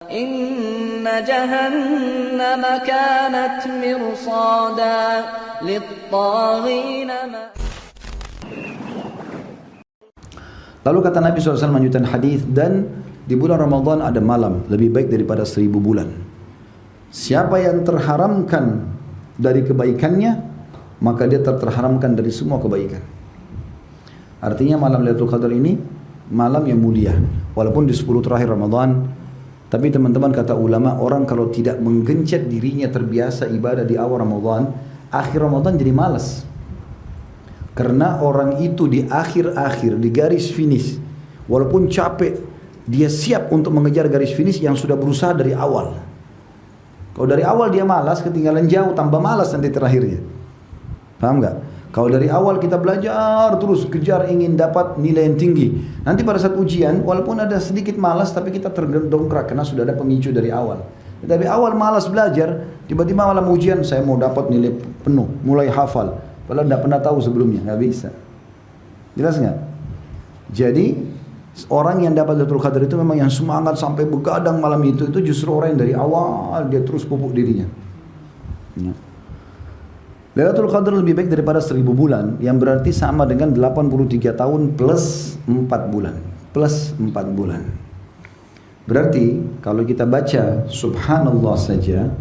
Inna jahannam kanat mirsada lit-taghina. Lalu kata Nabi SAW melanjutkan hadis, dan di bulan Ramadan ada malam lebih baik daripada 1000 bulan. Siapa yang terharamkan dari kebaikannya, maka dia terharamkan dari semua kebaikan. Artinya malam Lailatul Qadar ini malam yang mulia. Walaupun di 10 terakhir Ramadan, tapi teman-teman kata ulama, orang kalau tidak menggencet dirinya terbiasa ibadah di awal Ramadan, akhir Ramadan jadi malas. Karena orang itu di akhir-akhir, di garis finish, walaupun capek, dia siap untuk mengejar garis finish yang sudah berusaha dari awal. Kalau dari awal dia malas, ketinggalan jauh, tambah malas nanti terakhirnya. Paham nggak? Kalau dari awal kita belajar terus, kejar ingin dapat nilai yang tinggi, nanti pada saat ujian, walaupun ada sedikit malas, tapi kita terdongkrak karena sudah ada pemicu dari awal. Tapi awal malas belajar, tiba-tiba malam ujian, saya mau dapat nilai penuh, mulai hafal. Padahal tidak pernah tahu sebelumnya, nggak bisa. Jelas nggak? Jadi orang yang dapat Lailatul Qadar itu memang yang semangat sampai begadang malam itu justru orang yang dari awal dia terus pupuk dirinya. Ya. Lailatul Qadar lebih baik daripada 1000 bulan, yang berarti sama dengan 83 tahun plus 4 bulan. Plus 4 bulan. Berarti kalau kita baca subhanallah saja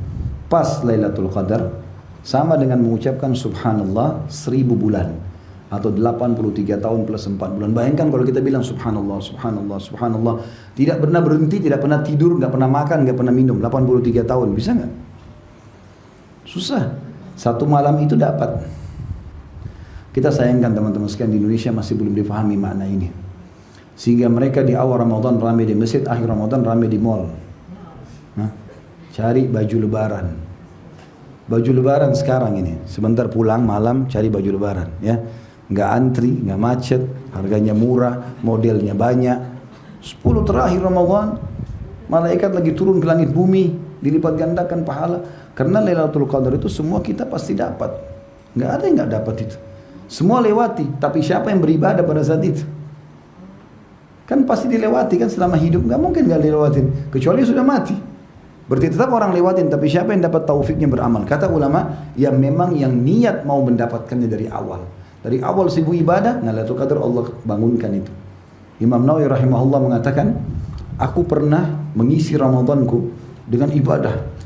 pas Lailatul Qadar, sama dengan mengucapkan subhanallah 1000 bulan. Atau 83 tahun plus 4 bulan. Bayangkan kalau kita bilang subhanallah, subhanallah, subhanallah, tidak pernah berhenti, tidak pernah tidur, nggak pernah makan, nggak pernah minum, 83 tahun, bisa nggak? Susah. Satu malam itu dapat. Kita sayangkan teman-teman sekalian, di Indonesia masih belum difahami makna ini. Sehingga mereka di awal Ramadan ramai di masjid, akhir Ramadan ramai di mall. Nah, cari baju lebaran. Baju lebaran sekarang ini, sebentar pulang malam cari baju lebaran, ya. Nggak antri, nggak macet, harganya murah, modelnya banyak. 10 terakhir Ramadan, malaikat lagi turun ke langit bumi, dilipat gandakan pahala. Karena Lailatul Qadar itu semua kita pasti dapat. Nggak ada yang nggak dapat itu. Semua lewati, tapi siapa yang beribadah pada saat itu? Kan pasti dilewati kan selama hidup, nggak mungkin nggak dilewatin, kecuali sudah mati. Berarti tetap orang lewatin, tapi siapa yang dapat taufiknya beramal? Kata ulama, yang memang yang niat mau mendapatkannya dari awal. Dari awal sibuk ibadah, nah Lailatul Qadar Allah bangunkan itu. Imam Nawawi rahimahullah mengatakan, aku pernah mengisi Ramadanku dengan ibadah.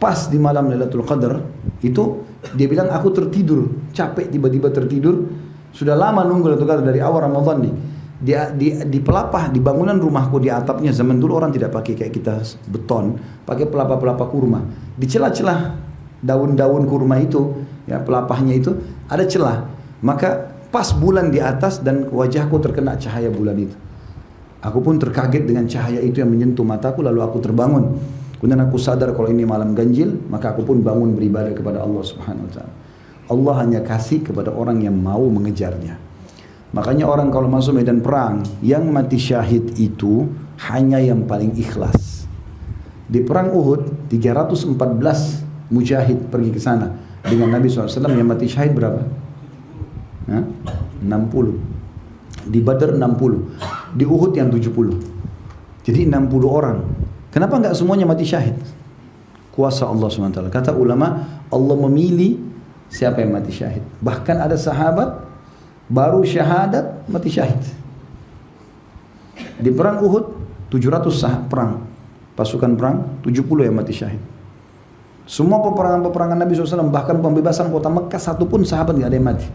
Pas di malam Lailatul Qadar itu, dia bilang aku tertidur, capek tiba-tiba tertidur. Sudah lama nunggu Lailatul Qadar dari awal Ramadan nih. Di pelapah, di bangunan rumahku, di atapnya, zaman dulu orang tidak pakai kayak kita beton, pakai pelapa-pelapa kurma. Di celah-celah daun-daun kurma itu, ya pelapahnya itu ada celah. Maka pas bulan di atas dan wajahku terkena cahaya bulan itu. Aku pun terkaget dengan cahaya itu yang menyentuh mataku, lalu aku terbangun. Kemudian aku sadar kalau ini malam ganjil, maka aku pun bangun beribadah kepada Allah Subhanahu wa taala. Allah hanya kasih kepada orang yang mau mengejarnya. Makanya orang kalau masuk medan perang, yang mati syahid itu hanya yang paling ikhlas. Di perang Uhud, 314 mujahid pergi ke sana dengan Nabi SAW, yang mati syahid berapa? 60. Di Badar 60. Di Uhud yang 70. Jadi 60 orang. Kenapa enggak semuanya mati syahid? Kuasa Allah SWT. Kata ulama, Allah memilih siapa yang mati syahid. Bahkan ada sahabat baru syahadat mati syahid. Di perang Uhud 700 perang, pasukan perang 70 yang mati syahid. Semua peperangan-peperangan Nabi SAW, bahkan pembebasan kota Mekah, satu pun sahabat enggak ada yang mati.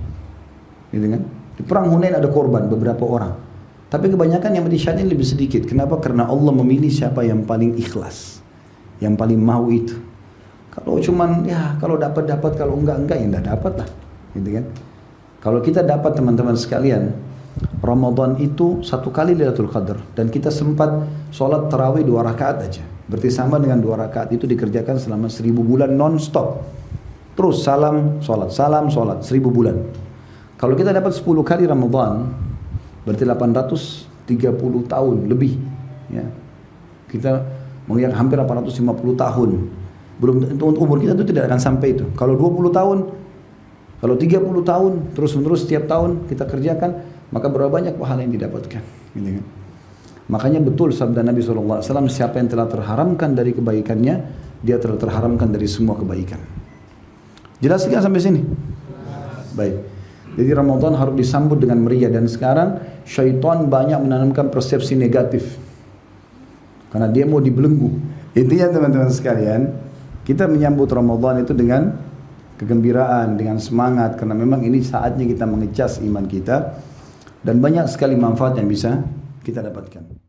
Gitu kan? Di perang Hunain ada korban beberapa orang. Tapi kebanyakan yang mati syahid lebih sedikit. Kenapa? Karena Allah memilih siapa yang paling ikhlas, yang paling mau itu. Kalau cuman ya kalau dapat, kalau enggak ya enggak dapat lah, gitu kan? Kalau kita dapat teman-teman sekalian, Ramadan itu satu kali Lailatul Qadar, dan kita sempat sholat tarawih 2 rakaat aja. Berarti sama dengan 2 rakaat itu dikerjakan selama 1000 bulan non-stop. Terus salam, sholat, 1000 bulan. Kalau kita dapat 10 kali Ramadan, berarti 830 tahun lebih, ya. Kita melihat hampir 850 tahun. Belum untuk umur kita itu tidak akan sampai itu. Kalau 20 tahun, kalau 30 tahun, terus-menerus setiap tahun kita kerjakan, maka berapa banyak pahala yang didapatkan, gitu kan? Makanya betul sabda Nabi SAW, siapa yang telah terharamkan dari kebaikannya, dia telah terharamkan dari semua kebaikan. Jelas kan sampai sini? Baik. Jadi Ramadan harus disambut dengan meriah, dan sekarang syaitan banyak menanamkan persepsi negatif. Karena dia mau dibelenggu. Intinya teman-teman sekalian, kita menyambut Ramadan itu dengan kegembiraan, dengan semangat, karena memang ini saatnya kita mengecas iman kita, dan banyak sekali manfaat yang bisa kita dapatkan.